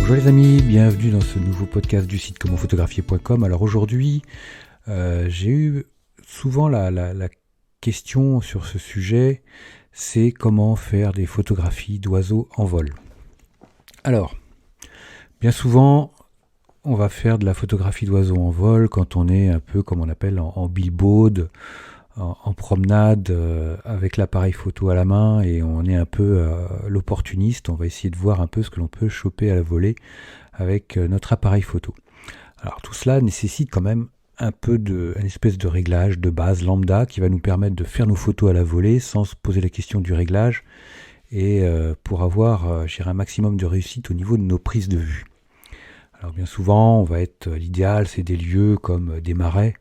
Bonjour les amis, bienvenue dans ce nouveau podcast du site commentphotographier.com. Alors aujourd'hui, j'ai eu souvent la question sur ce sujet, c'est comment faire des photographies d'oiseaux en vol. Alors, bien souvent, on va faire de la photographie d'oiseaux en vol quand on est un peu, comme on appelle, en billboard, en promenade, avec l'appareil photo à la main, et on est un peu l'opportuniste. On va essayer de voir un peu ce que l'on peut choper à la volée avec notre appareil photo. Alors tout cela nécessite quand même un peu une espèce de réglage de base lambda qui va nous permettre de faire nos photos à la volée sans se poser la question du réglage et pour avoir un maximum de réussite au niveau de nos prises de vue. Alors bien souvent, l'idéal c'est des lieux comme des marais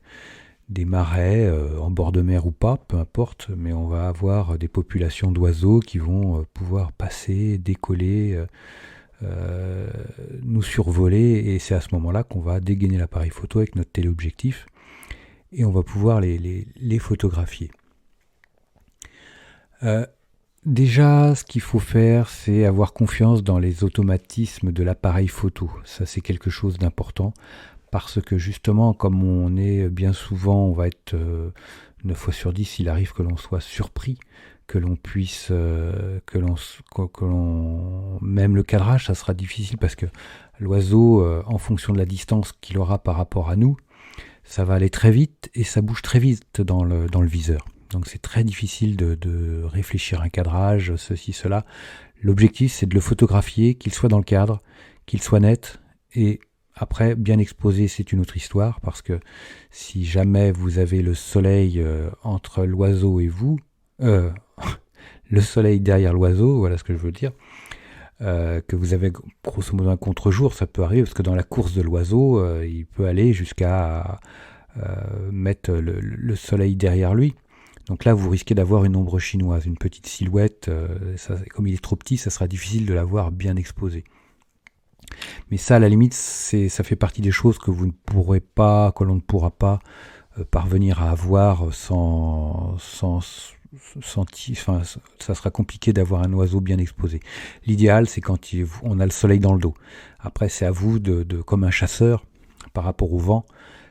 en bord de mer ou pas, peu importe, mais on va avoir des populations d'oiseaux qui vont pouvoir passer, décoller, nous survoler, et c'est à ce moment-là qu'on va dégainer l'appareil photo avec notre téléobjectif et on va pouvoir les photographier. Déjà, ce qu'il faut faire, c'est avoir confiance dans les automatismes de l'appareil photo. Ça, c'est quelque chose d'important parce que justement, comme on est bien souvent, on va être 9 fois sur 10, il arrive que l'on soit surpris, que l'on puisse, même le cadrage, ça sera difficile parce que l'oiseau, en fonction de la distance qu'il aura par rapport à nous, ça va aller très vite et ça bouge très vite dans le viseur. Donc c'est très difficile de réfléchir à un cadrage, ceci, cela. L'objectif, c'est de le photographier, qu'il soit dans le cadre, qu'il soit net, et après, bien exposé, c'est une autre histoire, parce que si jamais vous avez le soleil entre l'oiseau et vous, le soleil derrière l'oiseau, voilà ce que je veux dire, que vous avez grosso modo un contre-jour, ça peut arriver, parce que dans la course de l'oiseau, il peut aller jusqu'à mettre le soleil derrière lui. Donc là, vous risquez d'avoir une ombre chinoise, une petite silhouette. Comme il est trop petit, ça sera difficile de l'avoir bien exposé. Mais ça, à la limite, ça fait partie des choses que l'on ne pourra pas parvenir à avoir ça sera compliqué d'avoir un oiseau bien exposé. L'idéal, c'est quand on a le soleil dans le dos. Après, c'est à vous, comme un chasseur, par rapport au vent,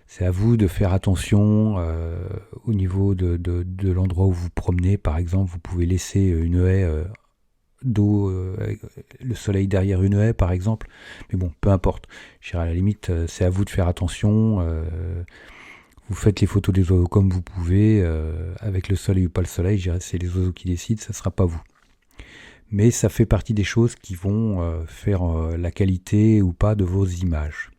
c'est à vous de faire attention au niveau de l'endroit où vous promenez. Par exemple, vous pouvez laisser une haie d'eau, le soleil derrière une haie, par exemple. Mais bon, peu importe. Je dirais à la limite, c'est à vous de faire attention. Vous faites les photos des oiseaux comme vous pouvez, avec le soleil ou pas le soleil. Je dirais c'est les oiseaux qui décident, ça ne sera pas vous. Mais ça fait partie des choses qui vont faire la qualité ou pas de vos images.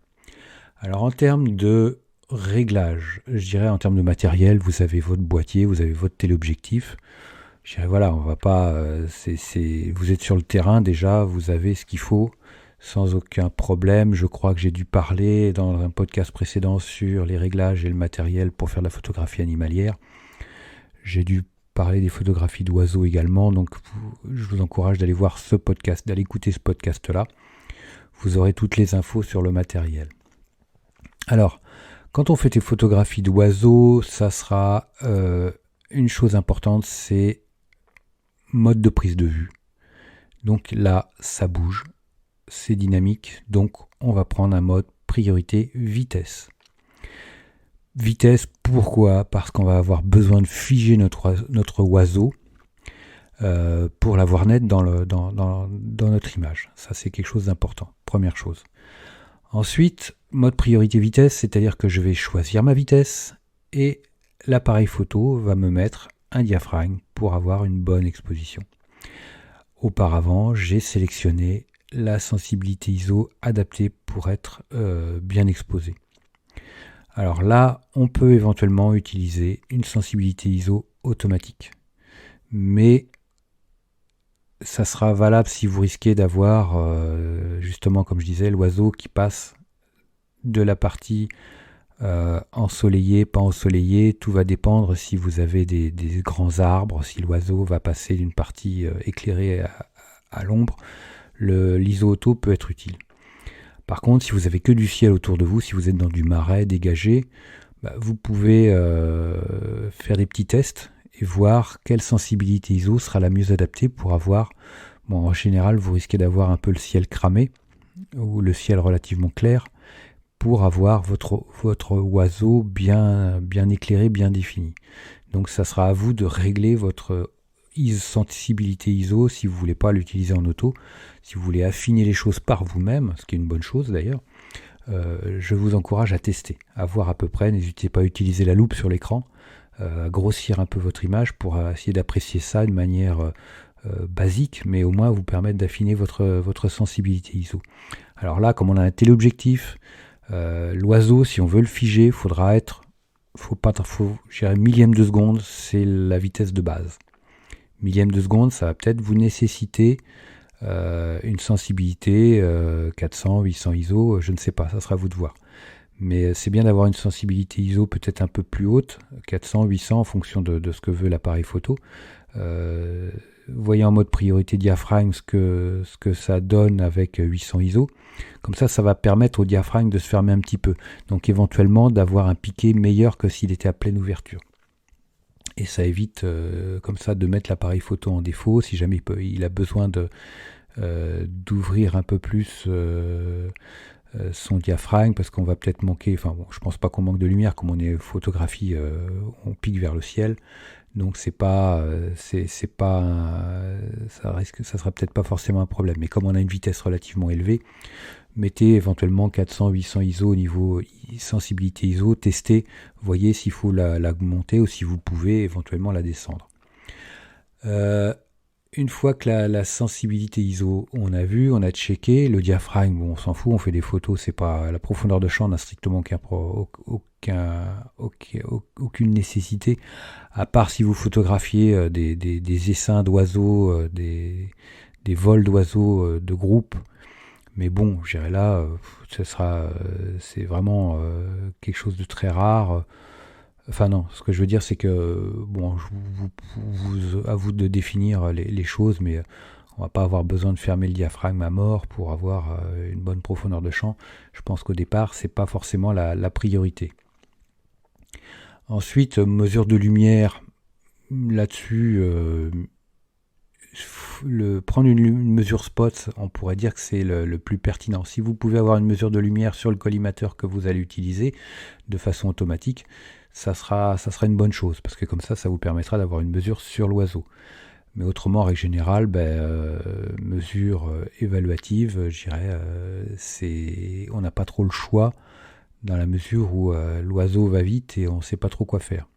Alors en termes de réglage, je dirais en termes de matériel, vous avez votre boîtier, vous avez votre téléobjectif. Je dirais voilà, on va pas, vous êtes sur le terrain déjà, vous avez ce qu'il faut sans aucun problème. Je crois que j'ai dû parler dans un podcast précédent sur les réglages et le matériel pour faire de la photographie animalière. J'ai dû parler des photographies d'oiseaux également, donc je vous encourage d'aller voir ce podcast, d'aller écouter ce podcast-là. Vous aurez toutes les infos sur le matériel. Alors, quand on fait des photographies d'oiseaux, ça sera une chose importante, c'est mode de prise de vue. Donc là, ça bouge, c'est dynamique, donc on va prendre un mode priorité vitesse. Vitesse, pourquoi ? Parce qu'on va avoir besoin de figer notre oiseau pour l'avoir net dans notre image. Ça, c'est quelque chose d'important, première chose. Ensuite, mode priorité vitesse, c'est-à-dire que je vais choisir ma vitesse et l'appareil photo va me mettre un diaphragme pour avoir une bonne exposition. Auparavant, j'ai sélectionné la sensibilité ISO adaptée pour être bien exposé. Alors là, on peut éventuellement utiliser une sensibilité ISO automatique. Mais ça sera valable si vous risquez d'avoir, justement, comme je disais, l'oiseau qui passe de la partie ensoleillée, pas ensoleillée. Tout va dépendre si vous avez des grands arbres, si l'oiseau va passer d'une partie éclairée à l'ombre. L'ISO auto peut être utile. Par contre, si vous avez que du ciel autour de vous, si vous êtes dans du marais dégagé, vous pouvez faire des petits tests et voir quelle sensibilité ISO sera la mieux adaptée pour avoir... Bon, en général, vous risquez d'avoir un peu le ciel cramé, ou le ciel relativement clair, pour avoir votre oiseau bien éclairé, bien défini. Donc ça sera à vous de régler votre sensibilité ISO si vous ne voulez pas l'utiliser en auto. Si vous voulez affiner les choses par vous-même, ce qui est une bonne chose d'ailleurs, je vous encourage à tester, à voir à peu près. N'hésitez pas à utiliser la loupe sur l'écran, à grossir un peu votre image pour essayer d'apprécier ça de manière basique, mais au moins vous permettre d'affiner votre sensibilité ISO. Alors là, comme on a un téléobjectif, l'oiseau, si on veut le figer, je dirais millième de seconde, c'est la vitesse de base. Millième de seconde, ça va peut-être vous nécessiter une sensibilité 400, 800 ISO, je ne sais pas, ça sera à vous de voir. Mais c'est bien d'avoir une sensibilité ISO peut-être un peu plus haute, 400, 800 en fonction de ce que veut l'appareil photo. Voyez en mode priorité diaphragme ce que ça donne avec 800 ISO. Comme ça va permettre au diaphragme de se fermer un petit peu. Donc éventuellement d'avoir un piqué meilleur que s'il était à pleine ouverture. Et ça évite comme ça de mettre l'appareil photo en défaut si jamais il a besoin d'ouvrir un peu plus son diaphragme, parce qu'on va peut-être manquer, enfin bon, je pense pas qu'on manque de lumière, comme on est photographie, on pique vers le ciel, donc ça sera peut-être pas forcément un problème, mais comme on a une vitesse relativement élevée, mettez éventuellement 400, 800 ISO au niveau sensibilité ISO, testez, voyez s'il faut la monter ou si vous pouvez éventuellement la descendre. Une fois que la sensibilité ISO, on a vu, on a checké, le diaphragme, bon, on s'en fout, on fait des photos, c'est pas la profondeur de champ n'a strictement aucune nécessité, à part si vous photographiez des essaims d'oiseaux, des vols d'oiseaux de groupe. Mais bon, je dirais là, c'est vraiment quelque chose de très rare. Enfin non, ce que je veux dire, c'est que bon, à vous de définir les choses, mais on va pas avoir besoin de fermer le diaphragme à mort pour avoir une bonne profondeur de champ. Je pense qu'au départ, c'est pas forcément la priorité. Ensuite, mesure de lumière. Là-dessus, prendre une mesure spot, on pourrait dire que c'est le plus pertinent. Si vous pouvez avoir une mesure de lumière sur le collimateur que vous allez utiliser de façon automatique, ça sera une bonne chose, parce que comme ça vous permettra d'avoir une mesure sur l'oiseau. Mais autrement, en règle générale, mesure évaluative, je dirais, on n'a pas trop le choix, dans la mesure où l'oiseau va vite et on ne sait pas trop quoi faire.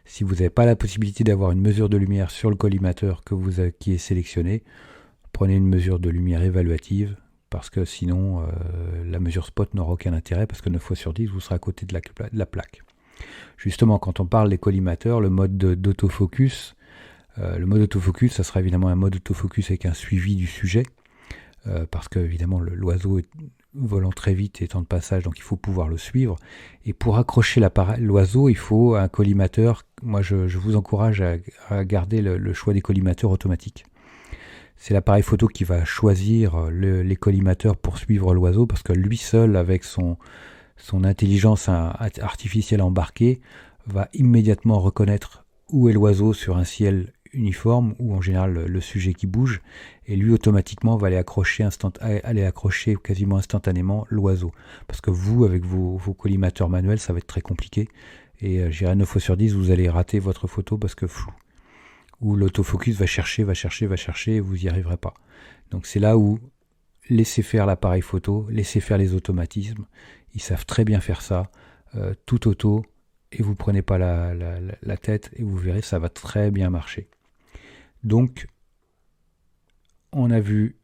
Si vous n'avez pas la possibilité d'avoir une mesure de lumière sur le collimateur qui est sélectionné, prenez une mesure de lumière évaluative, parce que sinon la mesure spot n'aura aucun intérêt, parce que 9 fois sur 10 vous serez à côté de la plaque. Justement, quand on parle des collimateurs, le mode d'autofocus, ça sera évidemment un mode d'autofocus avec un suivi du sujet, parce que évidemment l'oiseau est volant très vite et temps de passage, donc il faut pouvoir le suivre. Et pour accrocher l'oiseau, il faut un collimateur. Moi, je vous encourage à garder le choix des collimateurs automatiques. C'est l'appareil photo qui va choisir les collimateurs pour suivre l'oiseau, parce que lui seul, avec son intelligence artificielle embarquée, va immédiatement reconnaître où est l'oiseau sur un ciel uniforme, ou en général le sujet qui bouge, et lui automatiquement va aller accrocher quasiment instantanément l'oiseau. Parce que vous, avec vos collimateurs manuels, ça va être très compliqué, et je dirais 9 fois sur 10, vous allez rater votre photo parce que flou. Ou l'autofocus va chercher, et vous n'y arriverez pas. Donc c'est là où laissez faire l'appareil photo, laissez faire les automatismes, ils savent très bien faire ça, tout auto, et vous prenez pas la tête, et vous verrez, ça va très bien marcher. Donc, on a vu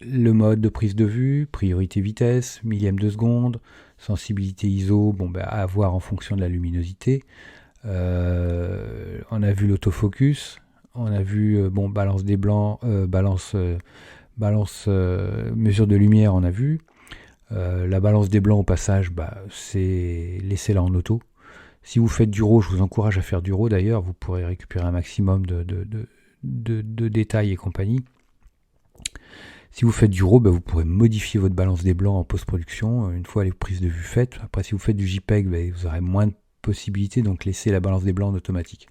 le mode de prise de vue, priorité vitesse, millième de seconde, sensibilité ISO, à voir en fonction de la luminosité. On a vu l'autofocus, on a vu balance des blancs, mesure de lumière, on a vu. La balance des blancs au passage, c'est laissez-la en auto. Si vous faites du RAW, je vous encourage à faire du RAW d'ailleurs, vous pourrez récupérer un maximum de détails et compagnie. Si vous faites du RAW, vous pourrez modifier votre balance des blancs en post-production une fois les prises de vue faites. Après, si vous faites du JPEG, vous aurez moins de possibilités, donc laissez la balance des blancs en automatique.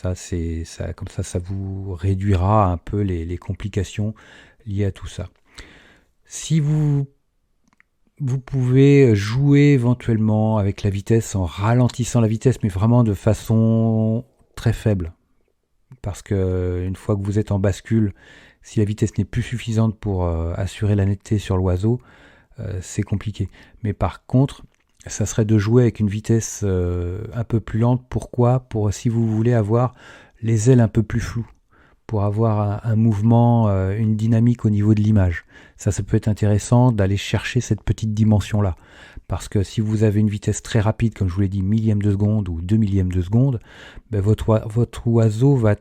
Comme ça vous réduira un peu les complications liées à tout ça. Si vous Vous pouvez jouer éventuellement avec la vitesse en ralentissant la vitesse, mais vraiment de façon très faible. Parce que une fois que vous êtes en bascule, si la vitesse n'est plus suffisante pour assurer la netteté sur l'oiseau, c'est compliqué. Mais par contre, ça serait de jouer avec une vitesse un peu plus lente. Pourquoi ? Pour si vous voulez avoir les ailes un peu plus floues, pour avoir un mouvement, une dynamique au niveau de l'image. Ça peut être intéressant d'aller chercher cette petite dimension-là. Parce que si vous avez une vitesse très rapide, comme je vous l'ai dit, millième de seconde ou 2 millièmes de seconde, ben votre oiseau va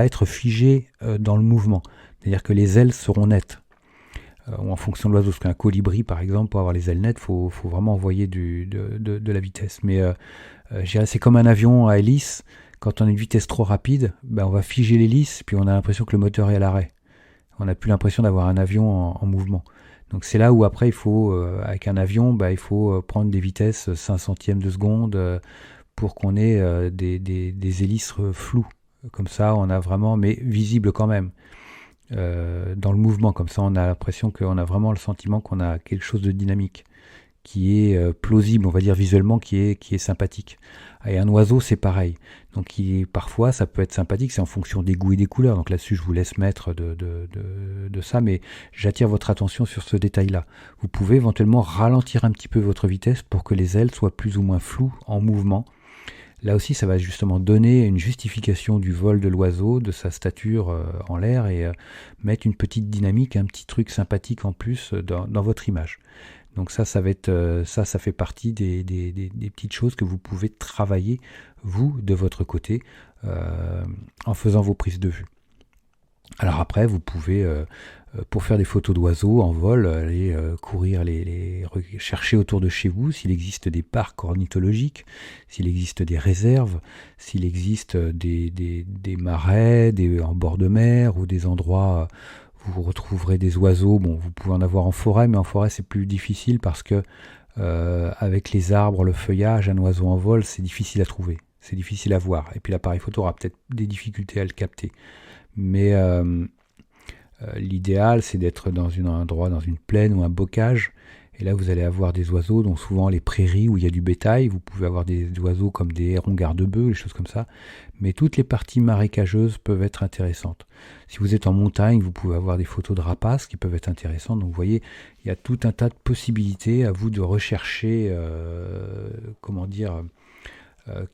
être figé dans le mouvement. C'est-à-dire que les ailes seront nettes. Ou en fonction de l'oiseau, parce qu'un colibri, par exemple, pour avoir les ailes nettes, il faut vraiment envoyer de la vitesse. Mais c'est comme un avion à hélice. Quand on a une vitesse trop rapide, ben on va figer l'hélice, puis on a l'impression que le moteur est à l'arrêt. On n'a plus l'impression d'avoir un avion en mouvement. Donc c'est là où après, il faut, avec un avion, il faut prendre des vitesses 5 centièmes de seconde pour qu'on ait des hélices floues. Comme ça, on a vraiment, mais visible quand même, dans le mouvement. Comme ça, on a l'impression qu'on a vraiment le sentiment qu'on a quelque chose de dynamique, qui est plausible, on va dire visuellement, qui est sympathique. Et un oiseau, c'est pareil. Donc parfois, ça peut être sympathique, c'est en fonction des goûts et des couleurs. Donc là-dessus, je vous laisse mettre de ça, mais j'attire votre attention sur ce détail-là. Vous pouvez éventuellement ralentir un petit peu votre vitesse pour que les ailes soient plus ou moins floues en mouvement. Là aussi, ça va justement donner une justification du vol de l'oiseau, de sa stature en l'air, et mettre une petite dynamique, un petit truc sympathique en plus dans votre image. Donc ça va être ça fait partie des petites choses que vous pouvez travailler, vous, de votre côté, en faisant vos prises de vue. Alors après, vous pouvez, pour faire des photos d'oiseaux en vol, aller courir, chercher autour de chez vous s'il existe des parcs ornithologiques, s'il existe des réserves, s'il existe des marais, en bord de mer ou des endroits où vous retrouverez des oiseaux. Bon, vous pouvez en avoir en forêt, mais en forêt c'est plus difficile parce que avec les arbres, le feuillage, un oiseau en vol, c'est difficile à trouver, c'est difficile à voir. Et puis l'appareil photo aura peut-être des difficultés à le capter. Mais l'idéal, c'est d'être dans un endroit, dans une plaine ou un bocage. Et là, vous allez avoir des oiseaux, dont souvent les prairies où il y a du bétail. Vous pouvez avoir des oiseaux comme des hérons garde-bœufs, des choses comme ça. Mais toutes les parties marécageuses peuvent être intéressantes. Si vous êtes en montagne, vous pouvez avoir des photos de rapaces qui peuvent être intéressantes. Donc vous voyez, il y a tout un tas de possibilités à vous de rechercher,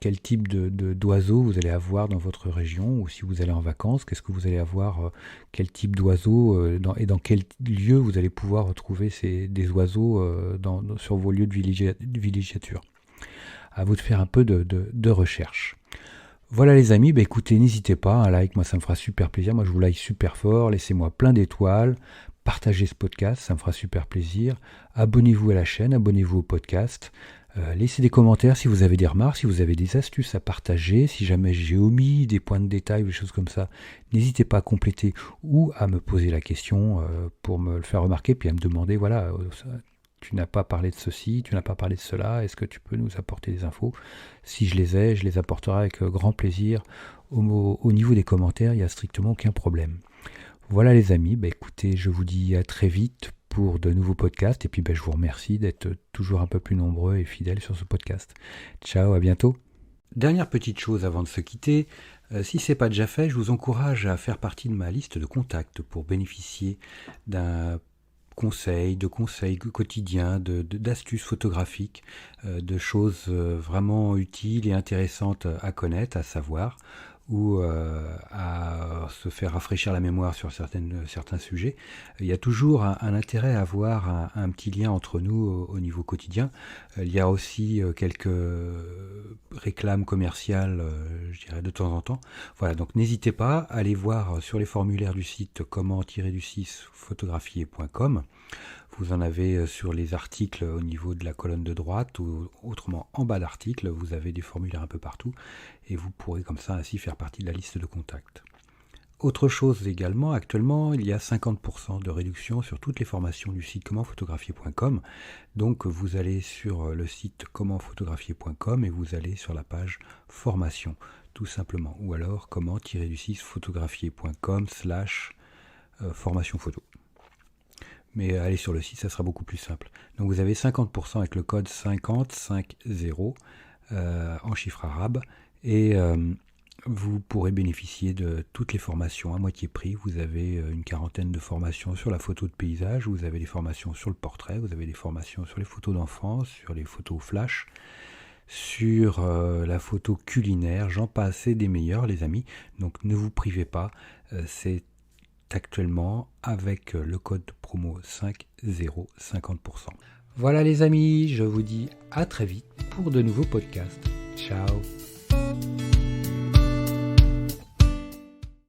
quel type d'oiseau vous allez avoir dans votre région, ou si vous allez en vacances, qu'est-ce que vous allez avoir, quel type d'oiseau, et dans quel lieu vous allez pouvoir retrouver des oiseaux sur vos lieux de villégiature. À vous de faire un peu de recherche. Voilà les amis, écoutez, n'hésitez pas, un like, moi ça me fera super plaisir, moi je vous like super fort, laissez-moi plein d'étoiles, partagez ce podcast, ça me fera super plaisir, abonnez-vous à la chaîne, abonnez-vous au podcast. Laissez des commentaires si vous avez des remarques, si vous avez des astuces à partager, si jamais j'ai omis des points de détail ou des choses comme ça, n'hésitez pas à compléter ou à me poser la question pour me le faire remarquer, puis à me demander, voilà, tu n'as pas parlé de ceci, tu n'as pas parlé de cela, est-ce que tu peux nous apporter des infos ? Si je les ai, je les apporterai avec grand plaisir. Au niveau des commentaires, il n'y a strictement aucun problème. Voilà les amis, écoutez, je vous dis à très vite pour de nouveaux podcasts, et puis je vous remercie d'être toujours un peu plus nombreux et fidèles sur ce podcast. Ciao, à bientôt. Dernière petite chose avant de se quitter, si ce n'est pas déjà fait, je vous encourage à faire partie de ma liste de contacts pour bénéficier de conseils quotidiens, d'astuces photographiques, de choses vraiment utiles et intéressantes à connaître, à savoir, ou à se faire rafraîchir la mémoire sur certains sujets. Il y a toujours un intérêt à avoir un petit lien entre nous au niveau quotidien. Il y a aussi quelques réclames commerciales, je dirais, de temps en temps. Voilà, donc n'hésitez pas à aller voir sur les formulaires du site comment-photographier.com. Vous en avez sur les articles au niveau de la colonne de droite, ou autrement en bas d'article, vous avez des formulaires un peu partout, et vous pourrez comme ça ainsi faire partie de la liste de contacts. Autre chose également, actuellement, il y a 50% de réduction sur toutes les formations du site commentphotographier.com. Donc vous allez sur le site commentphotographier.com et vous allez sur la page formation, tout simplement, ou alors comment-photographier.com/formation photo. mais allez sur le site, ça sera beaucoup plus simple. Donc vous avez 50% avec le code 5050 en chiffre arabe, et vous pourrez bénéficier de toutes les formations à moitié prix. Vous avez une quarantaine de formations sur la photo de paysage, vous avez des formations sur le portrait, vous avez des formations sur les photos d'enfance, sur les photos flash, sur la photo culinaire, j'en passe, et des meilleurs, les amis. Donc ne vous privez pas, c'est actuellement avec le code promo 50 50%. Voilà les amis, je vous dis à très vite pour de nouveaux podcasts. Ciao.